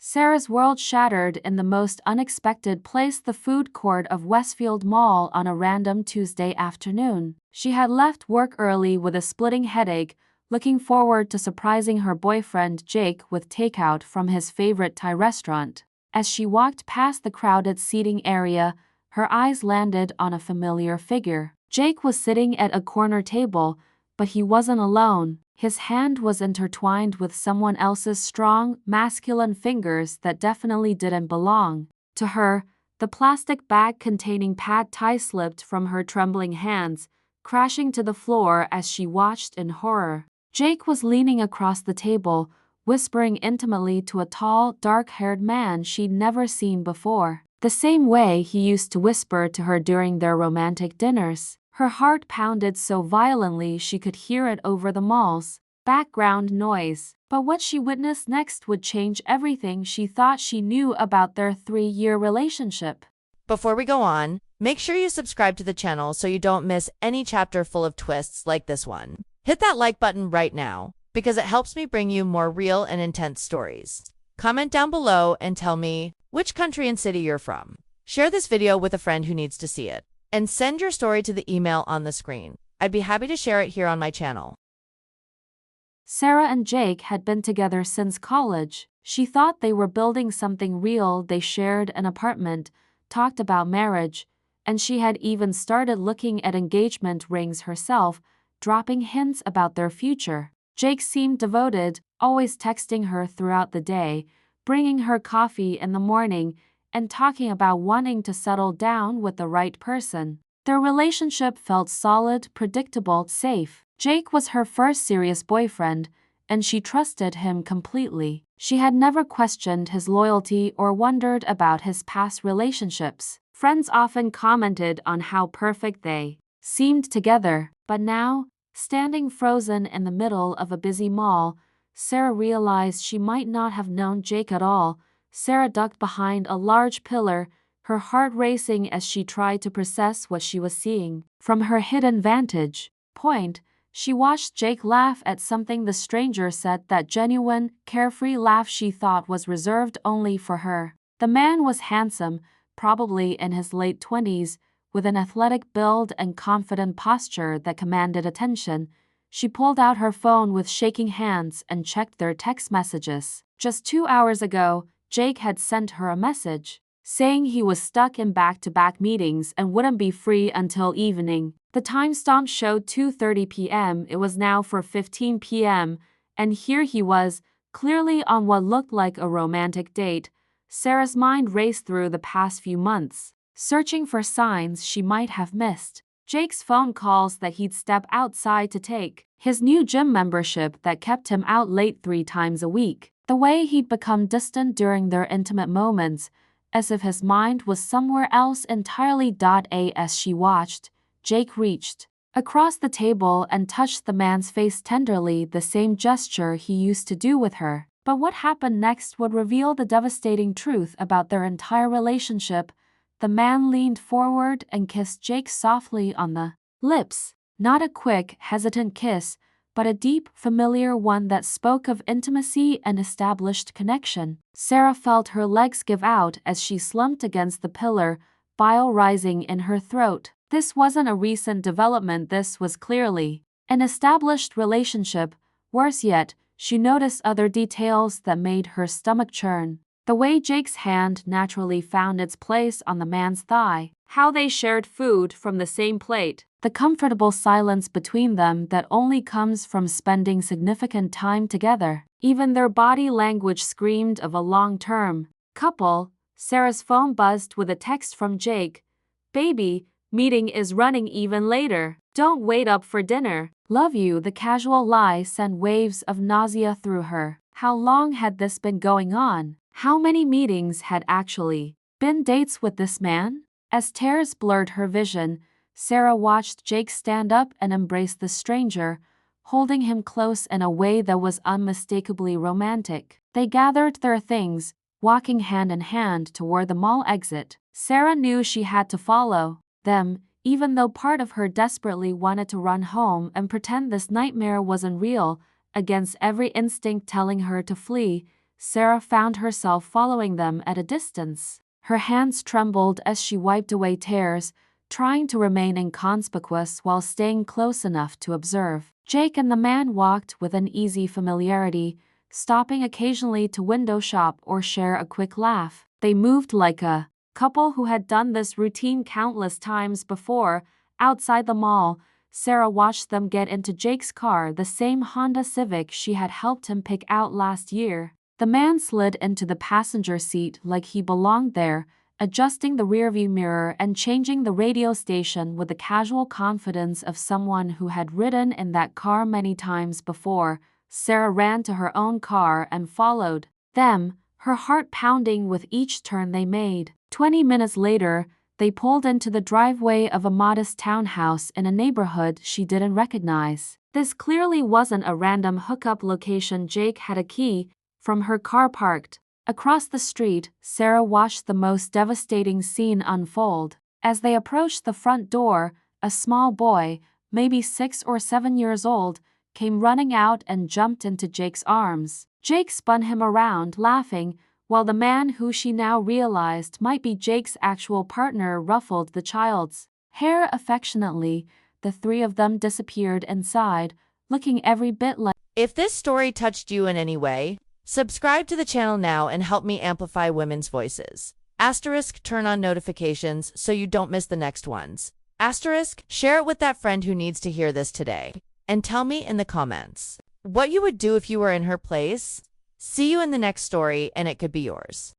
Sarah's world shattered in the most unexpected place, the food court of Westfield Mall, on a random Tuesday afternoon. She had left work early with a splitting headache, looking forward to surprising her boyfriend Jake with takeout from his favorite Thai restaurant. As she walked past the crowded seating area, her eyes landed on a familiar figure. Jake was sitting at a corner table, but he wasn't alone. His hand was intertwined with someone else's strong, masculine fingers that definitely didn't belong to her. The plastic bag containing pad thai slipped from her trembling hands, crashing to the floor as she watched in horror. Jake was leaning across the table, whispering intimately to a tall, dark-haired man she'd never seen before, the same way he used to whisper to her during their romantic dinners. Her heart pounded so violently she could hear it over the mall's background noise. But what she witnessed next would change everything she thought she knew about their 3-year relationship. Before we go on, make sure you subscribe to the channel so you don't miss any chapter full of twists like this one. Hit that like button right now, because it helps me bring you more real and intense stories. Comment down below and tell me which country and city you're from. Share this video with a friend who needs to see it. And send your story to the email on the screen. I'd be happy to share it here on my channel. Sarah and Jake had been together since college. She thought they were building something real. They shared an apartment, talked about marriage, and she had even started looking at engagement rings herself, dropping hints about their future. Jake seemed devoted, always texting her throughout the day, bringing her coffee in the morning, and talking about wanting to settle down with the right person. Their relationship felt solid, predictable, safe. Jake was her first serious boyfriend, and she trusted him completely. She had never questioned his loyalty or wondered about his past relationships. Friends often commented on how perfect they seemed together, but now, standing frozen in the middle of a busy mall, Sarah realized she might not have known Jake at all. Sarah ducked behind a large pillar, her heart racing as she tried to process what she was seeing. From her hidden vantage point, she watched Jake laugh at something the stranger said, that genuine, carefree laugh she thought was reserved only for her. The man was handsome, probably in his late 20s, with an athletic build and confident posture that commanded attention. She pulled out her phone with shaking hands and checked their text messages. Just 2 hours ago, Jake had sent her a message, saying he was stuck in back-to-back meetings and wouldn't be free until evening. The timestamp showed 2:30 p.m. It was now 4:15 p.m., and here he was, clearly on what looked like a romantic date. Sarah's mind raced through the past few months, searching for signs she might have missed. Jake's phone calls that he'd step outside to take, his new gym membership that kept him out late 3 times a week, the way he'd become distant during their intimate moments, as if his mind was somewhere else entirely. As she watched, Jake reached across the table and touched the man's face tenderly, the same gesture he used to do with her. But what happened next would reveal the devastating truth about their entire relationship. The man leaned forward and kissed Jake softly on the lips. Not a quick, hesitant kiss, but a deep, familiar one that spoke of intimacy and established connection. Sarah felt her legs give out as she slumped against the pillar, bile rising in her throat. This wasn't a recent development, this was clearly an established relationship. Worse yet, she noticed other details that made her stomach churn. The way Jake's hand naturally found its place on the man's thigh, how they shared food from the same plate, the comfortable silence between them that only comes from spending significant time together. Even their body language screamed of a long-term couple. Sarah's phone buzzed with a text from Jake. "Baby, meeting is running even later. Don't wait up for dinner. Love you." The casual lie sent waves of nausea through her. How long had this been going on? How many meetings had actually been dates with this man? As tears blurred her vision, Sarah watched Jake stand up and embrace the stranger, holding him close in a way that was unmistakably romantic. They gathered their things, walking hand in hand toward the mall exit. Sarah knew she had to follow them, even though part of her desperately wanted to run home and pretend this nightmare wasn't real. Against every instinct telling her to flee, Sarah found herself following them at a distance. Her hands trembled as she wiped away tears, trying to remain inconspicuous while staying close enough to observe. Jake and the man walked with an easy familiarity, stopping occasionally to window shop or share a quick laugh. They moved like a couple who had done this routine countless times before. Outside the mall, Sarah watched them get into Jake's car, the same Honda Civic she had helped him pick out last year. The man slid into the passenger seat like he belonged there, adjusting the rearview mirror and changing the radio station with the casual confidence of someone who had ridden in that car many times before. Sarah ran to her own car and followed them, her heart pounding with each turn they made. 20 minutes later, they pulled into the driveway of a modest townhouse in a neighborhood she didn't recognize. This clearly wasn't a random hookup location. Jake had a key from her car parked across the street. Sarah watched the most devastating scene unfold. As they approached the front door, a small boy, maybe 6 or 7 years old, came running out and jumped into Jake's arms. Jake spun him around, laughing, while the man who she now realized might be Jake's actual partner ruffled the child's hair affectionately. The three of them disappeared inside, looking every bit like. If this story touched you in any way, subscribe to the channel now and help me amplify women's voices. Asterisk, turn on notifications so you don't miss the next ones. Asterisk, share it with that friend who needs to hear this today. And tell me in the comments what you would do if you were in her place. See you in the next story, and it could be yours.